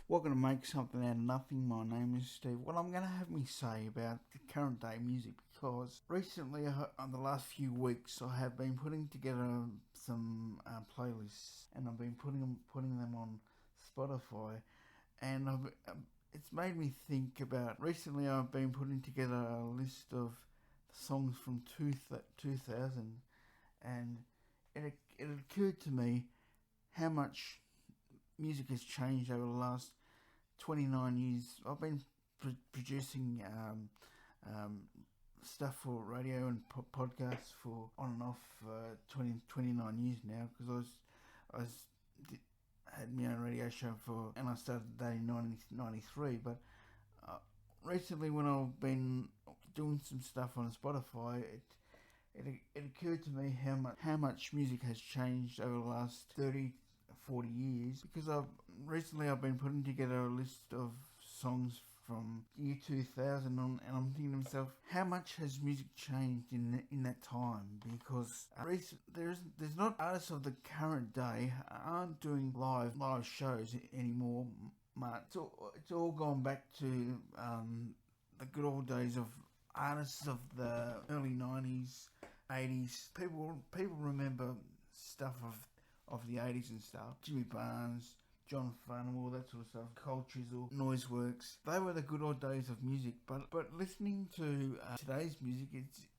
Welcome to Make Something Out of Nothing. My name is Steve. What I'm going to have me say about the current day music, because recently, on the last few weeks, I have been putting together some playlists, and I've been putting them on Spotify, and it's made me think about. Recently, I've been putting together a list of songs from 2000, and it occurred to me how much music has changed over the last 29 years. I've been producing stuff for radio and podcasts for on and off 29 years now, because I was had my own radio show and I started that in 1993. But recently, when I've been doing some stuff on Spotify, it occurred to me how much music has changed over the last 40 years, because I've been putting together a list of songs from year 2000 on, and I'm thinking to myself, how much has music changed in that time? Because there's not artists of the current day aren't doing live shows anymore. It's all gone back to the good old days of artists of the early 90s, 80s. People remember stuff of the 80s and stuff. Jimmy Barnes, John Farnham, all that sort of stuff. Cold Chisel, Noiseworks. They were the good old days of music. But listening to today's music,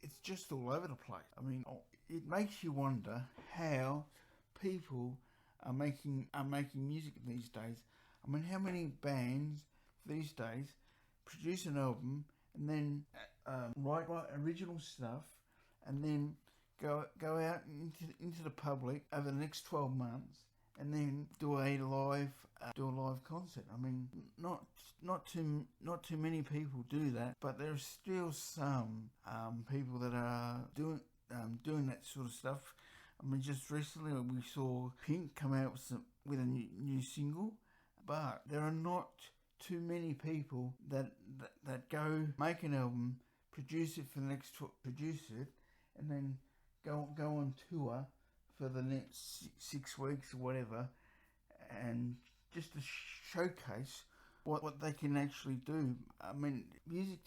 it's just all over the place. I mean, it makes you wonder how people are making music these days. I mean, how many bands these days produce an album and then write original stuff, and then go out into the public over the next 12 months, and then do a live concert. I mean, not too many people do that, but there are still some people that are doing that sort of stuff. I mean, just recently we saw Pink come out with a new single, but there are not too many people that go make an album, produce it, and then go on tour for the next 6 weeks or whatever, and just to showcase what they can actually do. I mean, music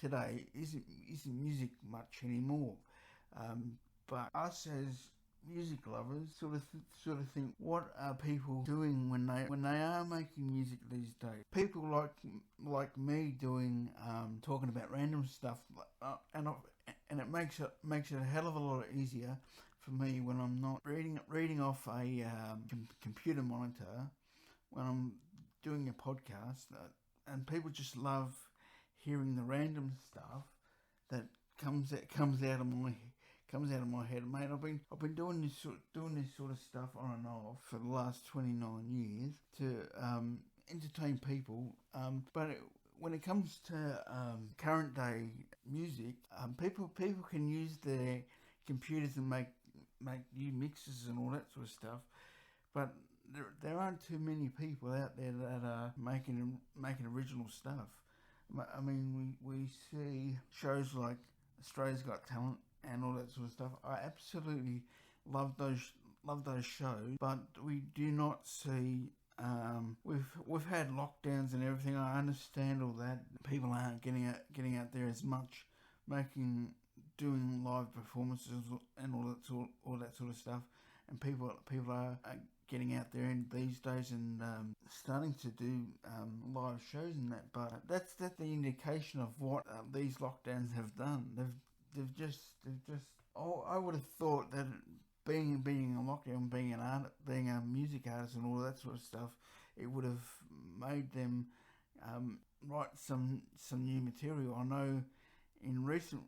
today isn't music much anymore. But us as music lovers sort of think, what are people doing when they are making music these days? People like me doing talking about random stuff, and it makes it a hell of a lot easier for me when I'm not reading off a computer monitor when I'm doing a podcast, and people just love hearing the random stuff that comes out of my head. Mate, I've been doing this sort of stuff on and off for the last 29 years to entertain people. But when it comes to current day music, people can use their computers and make new mixes and all that sort of stuff. But there aren't too many people out there that are making original stuff. I mean, we see shows like Australia's Got Talent and all that sort of stuff. I absolutely love those shows, but we do not see. We've had lockdowns and everything. I understand all that. People aren't getting out there as much, doing live performances and all that sort of stuff. And people are getting out there in these days and starting to do live shows and that. But that's the indication of what these lockdowns have done. They've just. Oh, I would have thought that being a lockdown, being a music artist and all that sort of stuff, it would have made them write some new material. I know in recent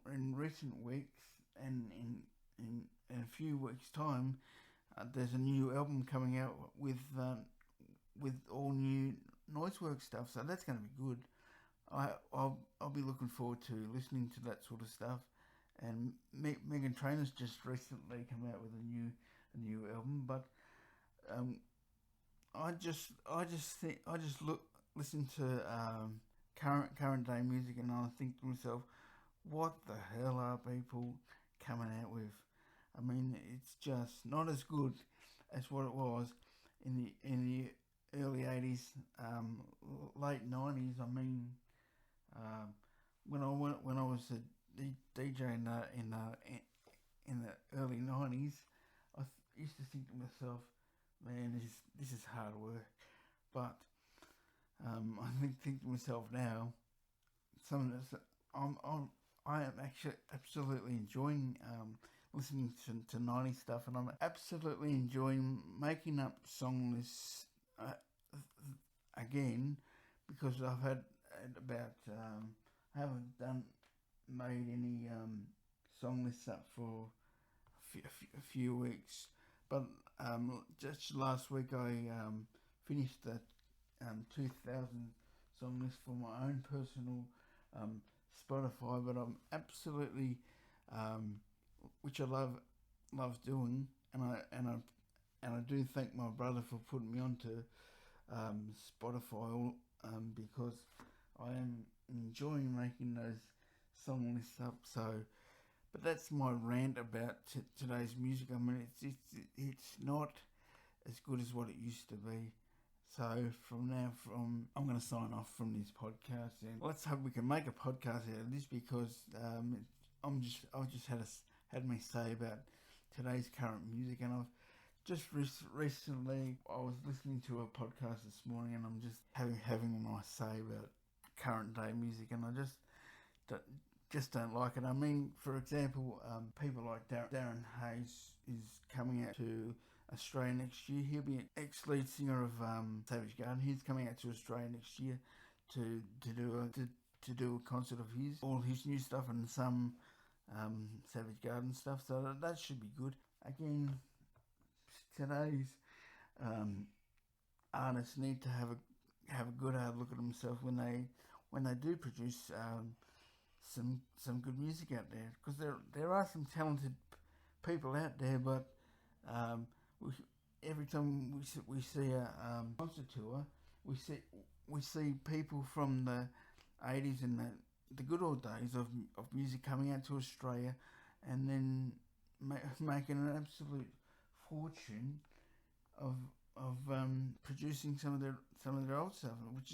weeks and in a few weeks' time, there's a new album coming out with all new Noiseworks stuff, so that's going to be good. I'll be looking forward to listening to that sort of stuff. And Meghan Trainor's just recently come out with a new album, but listen to current day music, and I think to myself, what the hell are people coming out with? I mean, it's just not as good as what it was in the early 80s, late 90s. I mean, when I was a DJ in the early 90s, used to think to myself, man, this is hard work. But I think to myself now, some of this, I am actually absolutely enjoying listening to 90s stuff, and I'm absolutely enjoying making up song lists again, because I've had about I haven't made any song lists up for a few weeks, but just last week I finished the 2000 song list for my own personal Spotify. But I'm absolutely which I love doing, and I do thank my brother for putting me onto Spotify, because I am enjoying making those song lists up. So, but that's my rant about today's music. I mean, it's not as good as what it used to be. So I'm going to sign off from this podcast, and let's hope we can make a podcast out of this, because I've just had me say about today's current music, and I've just recently I was listening to a podcast this morning, and I'm just having my say about current day music, and I just don't like it. I mean, for example, people like Darren Hayes is coming out to Australia next year. He'll be an ex-lead singer of Savage Garden. He's coming out to Australia next year to do a concert of his, all his new stuff, and some Savage Garden stuff. So that should be good. Again, today's artists need to have a good hard look at themselves when they do produce some good music out there, because there are some talented people out there, but every time we see a concert tour, we see people from the 80s and the good old days of music coming out to Australia, and then making an absolute fortune of producing some of their old stuff, which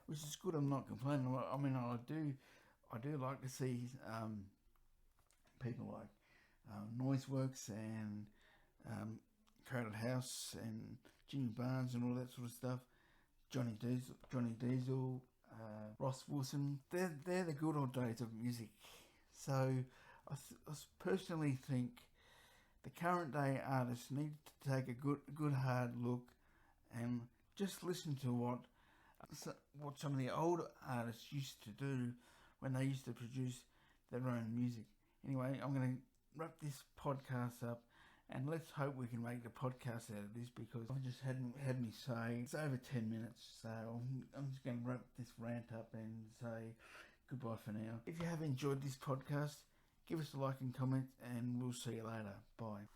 is good. I'm not complaining. I mean, I do like to see people like Noiseworks and Crowded House and Jimmy Barnes and all that sort of stuff. Johnny Diesel, Ross Wilson. They're the good old days of music. So I personally think the current day artists need to take a good hard look and just listen to what some of the old artists used to do when they used to produce their own music. Anyway, I'm going to wrap this podcast up, and let's hope we can make the podcast out of this, because I just had me say it's over 10 minutes, so I'm just going to wrap this rant up and say goodbye for now. If you have enjoyed this podcast, give us a like and comment, and we'll see you later. Bye.